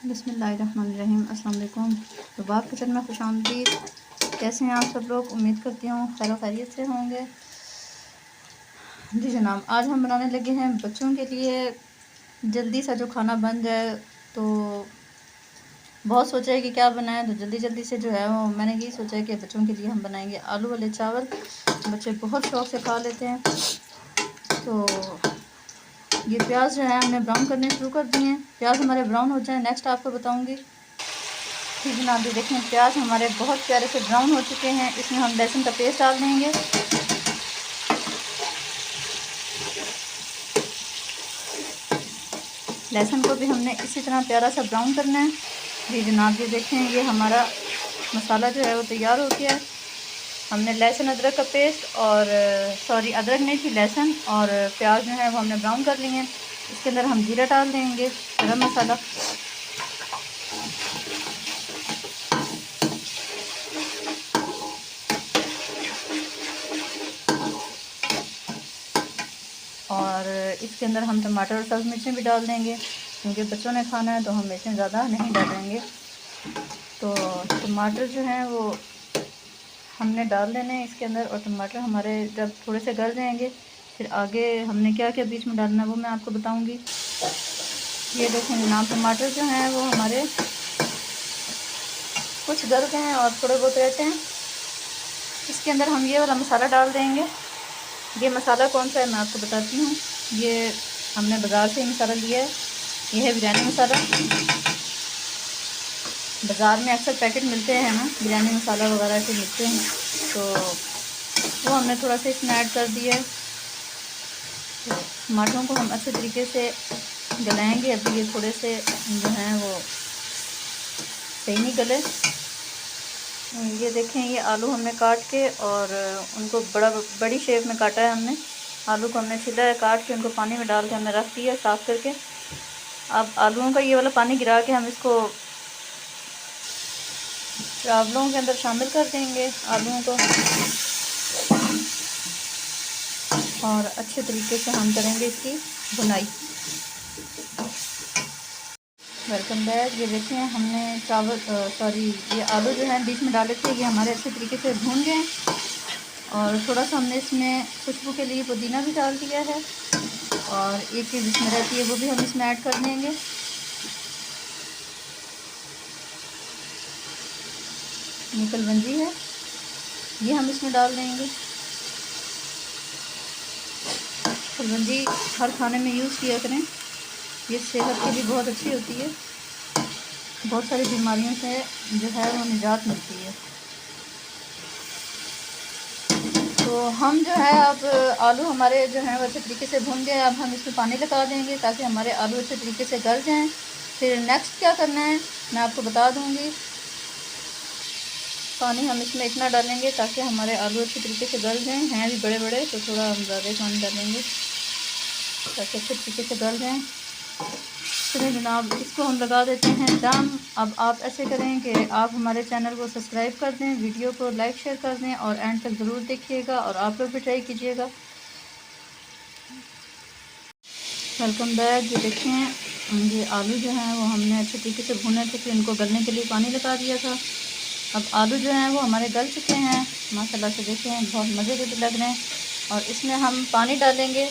बिस्मिल्लाहिर्रहमानिर्रहीम। अस्सलाम वालेकुम। रुबाब किचन में खुशामदीद। कैसे हैं आप सब लोग? उम्मीद करती हूँ खैर खैरियत से होंगे। जी जनाब, आज हम बनाने लगे हैं बच्चों के लिए जल्दी सा जो खाना बन जाए। तो बहुत सोचा है कि क्या बनाएं, तो जल्दी जल्दी से जो है वो मैंने यही सोचा है कि बच्चों के लिए हम बनाएंगे आलू वाले चावल। बच्चे बहुत शौक़ से खा लेते हैं। तो ये प्याज जो है हमने ब्राउन करने शुरू कर दिए हैं। प्याज हमारे ब्राउन हो जाए नेक्स्ट आपको बताऊंगी। ठीक है ना, अभी देखें प्याज हमारे बहुत प्यारे से ब्राउन हो चुके हैं। इसमें हम लहसुन का पेस्ट डाल देंगे। लहसुन को भी हमने इसी तरह प्यारा सा ब्राउन करना है। जी जनाब, ये देखें ये हमारा मसाला जो है वो तैयार हो गया है। हमने लहसुन अदरक का पेस्ट और अदरक नहीं थी, लहसुन और प्याज जो है वो हमने ब्राउन कर लिए हैं। इसके अंदर हम जीरा डाल देंगे, गरम मसाला, और इसके अंदर हम टमाटर और सब्ज़ मिर्चें भी डाल देंगे क्योंकि बच्चों ने खाना है तो हम मिर्चें ज़्यादा नहीं डालेंगे। तो टमाटर जो हैं वो हमने डाल देने हैं इसके अंदर, और टमाटर हमारे जब थोड़े से गल जाएंगे फिर आगे हमने क्या क्या बीच में डालना है वो मैं आपको बताऊंगी। ये देखें जनाब, टमाटर जो हैं वो हमारे कुछ गल गए हैं और थोड़े बहुत रहते हैं। इसके अंदर हम ये वाला मसाला डाल देंगे। ये मसाला कौन सा है मैं आपको बताती हूँ। ये हमने बाज़ार से मसाला लिया है, ये है बिरयानी मसाला। बाज़ार में अक्सर पैकेट मिलते हैं ना, बिरयानी मसाला वगैरह के मिलते हैं, तो वो हमने थोड़ा सा इसमें ऐड कर दिया है। तो टमाटरों को हम अच्छे तरीके से गलाएंगे। अभी ये थोड़े से जो हैं वो सही नहीं गले। ये देखें ये आलू हमने काट के और उनको बड़ी शेप में काटा है हमने। आलू को हमने छिला है, काट के उनको पानी में डाल के हमने रख दिया साफ़ करके। अब आलूओं का ये वाला पानी गिरा के हम इसको चावलों के अंदर शामिल कर देंगे, आलूओं को, और अच्छे तरीके से हम करेंगे इसकी भुनाई। Welcome back. ये देखें हमने ये आलू जो है बीच में डाले थे, ये हमारे अच्छे तरीके से भून गए। और थोड़ा सा हमने इसमें खुशबू के लिए पुदीना भी डाल दिया है, और एक चीज़ इसमें रहती है वो भी हम इसमें ऐड कर देंगे। कलवंजी है, ये हम इसमें डाल देंगे। कलवंजी हर खाने में यूज़ किया करें, ये सेहत के लिए बहुत अच्छी होती है। बहुत सारी बीमारियों से जो है वो निजात मिलती है। तो हम जो है अब आलू हमारे जो हैं वो अच्छे तरीके से भून गए। अब हम इसमें पानी लगा देंगे ताकि हमारे आलू अच्छे तरीके से गल जाएं। फिर नेक्स्ट क्या करना है मैं आपको बता दूंगी। पानी हम इसमें इतना डालेंगे ताकि हमारे आलू अच्छे तरीके से गल जाएं। हैं भी बड़े बड़े, तो थोड़ा हम ज़्यादा पानी डालेंगे ताकि अच्छे तरीके से गल जाएँ। चलिए जनाब, इसको हम लगा देते हैं दम। अब आप ऐसे करें कि आप हमारे चैनल को सब्सक्राइब कर दें, वीडियो को लाइक शेयर कर दें और एंड तक ज़रूर देखिएगा, और आप लोग भी ट्राई कीजिएगा। Welcome back. ये देखें ये आलू जो हैं वो हमने अच्छे तरीके से भुने थे, फिर इनको गलने के लिए पानी लगा दिया था। अब आलू जो हैं वो हमारे गल चुके हैं माशाल्लाह से। देखें बहुत मज़े के लग रहे हैं। और इसमें हम पानी डालेंगे।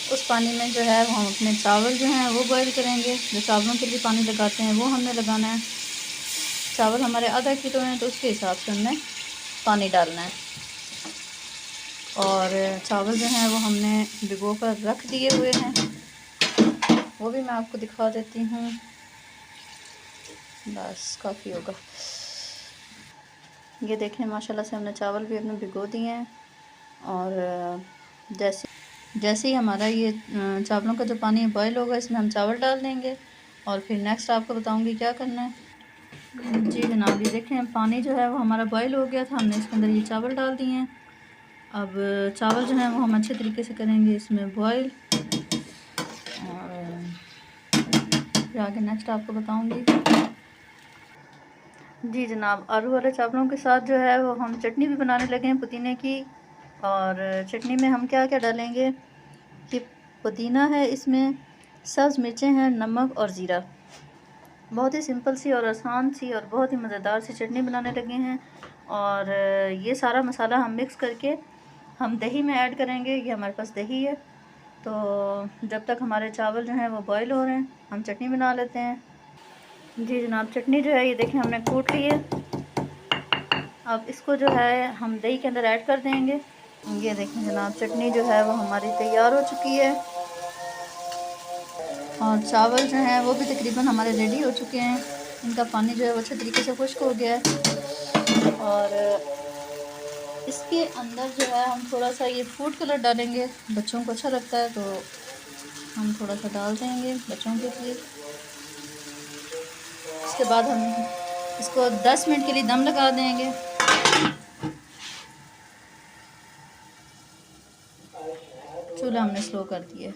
उस पानी में जो है वो हम अपने चावल जो हैं वो बॉईल करेंगे। जो चावलों के लिए पानी लगाते हैं वो हमने लगाना है। चावल हमारे आधा किलो हैं तो उसके हिसाब से हमने पानी डालना है। और चावल जो हैं वो हमने भिगो कर रख दिए हुए हैं, वो भी मैं आपको दिखा देती हूँ। बस काफ़ी होगा। ये देखें माशाल्लाह से हमने चावल भी अपने भिगो दिए हैं। और जैसे ही हमारा ये चावलों का जो पानी बॉयल होगा इसमें हम चावल डाल देंगे, और फिर नेक्स्ट आपको बताऊंगी क्या करना है। जी जनाब, ये देखें पानी जो है वो हमारा बॉयल हो गया था, हमने इसके अंदर ये चावल डाल दिए हैं। अब चावल जो है वो हम अच्छे तरीके से करेंगे इसमें बॉयल, और फिर आगे नेक्स्ट आपको बताऊंगी। जी जनाब, आलू वाले चावलों के साथ जो है वो हम चटनी भी बनाने लगे हैं पुदीने की। और चटनी में हम क्या क्या डालेंगे कि पुदीना है, इसमें सब्ज़ मिर्चें हैं, नमक और ज़ीरा। बहुत ही सिंपल सी और आसान सी और बहुत ही मज़ेदार सी चटनी बनाने लगे हैं। और ये सारा मसाला हम मिक्स करके हम दही में ऐड करेंगे। ये हमारे पास दही है, तो जब तक हमारे चावल जो हैं वो बॉईल हो रहे हैं हम चटनी बना लेते हैं। जी जनाब, चटनी जो है ये देखें हमने कूट ली है। अब इसको जो है हम दही के अंदर ऐड कर देंगे। ये देखें जनाब, चटनी जो है वो हमारी तैयार हो चुकी है और चावल जो हैं वो भी तकरीबन हमारे रेडी हो चुके हैं। इनका पानी जो है वो अच्छे तरीके से खुश्क हो गया है। और इसके अंदर जो है हम थोड़ा सा ये फूड कलर डालेंगे, बच्चों को अच्छा लगता है तो हम थोड़ा सा डाल देंगे बच्चों के लिए। उसके बाद हम इसको 10 मिनट के लिए दम लगा देंगे। चूल्हा हमने स्लो कर दिया।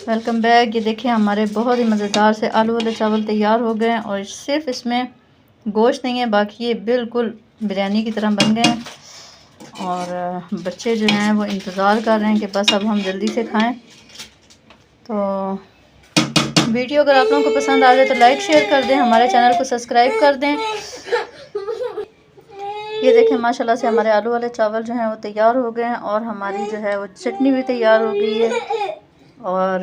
Welcome back. ये देखें हमारे बहुत ही मज़ेदार से आलू वाले चावल तैयार हो गए हैं और सिर्फ इसमें गोश्त नहीं है, बाकी ये बिल्कुल बिरयानी की तरह बन गए हैं। और बच्चे जो हैं वो इंतज़ार कर रहे हैं कि बस अब हम जल्दी से खाएं। तो वीडियो अगर आप लोगों को पसंद आ जाए तो लाइक शेयर कर दें, हमारे चैनल को सब्सक्राइब कर दें। ये देखें माशाल्लाह से हमारे आलू वाले चावल जो हैं वो तैयार हो गए हैं और हमारी जो है वो चटनी भी तैयार हो गई है। और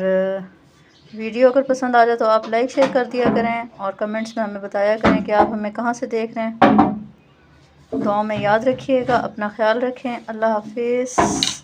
वीडियो अगर पसंद आ जाए तो आप लाइक शेयर कर दिया करें और कमेंट्स में हमें बताया करें कि आप हमें कहाँ से देख रहे हैं। दुआ में याद रखिएगा, अपना ख्याल रखें। अल्लाह हाफिज़।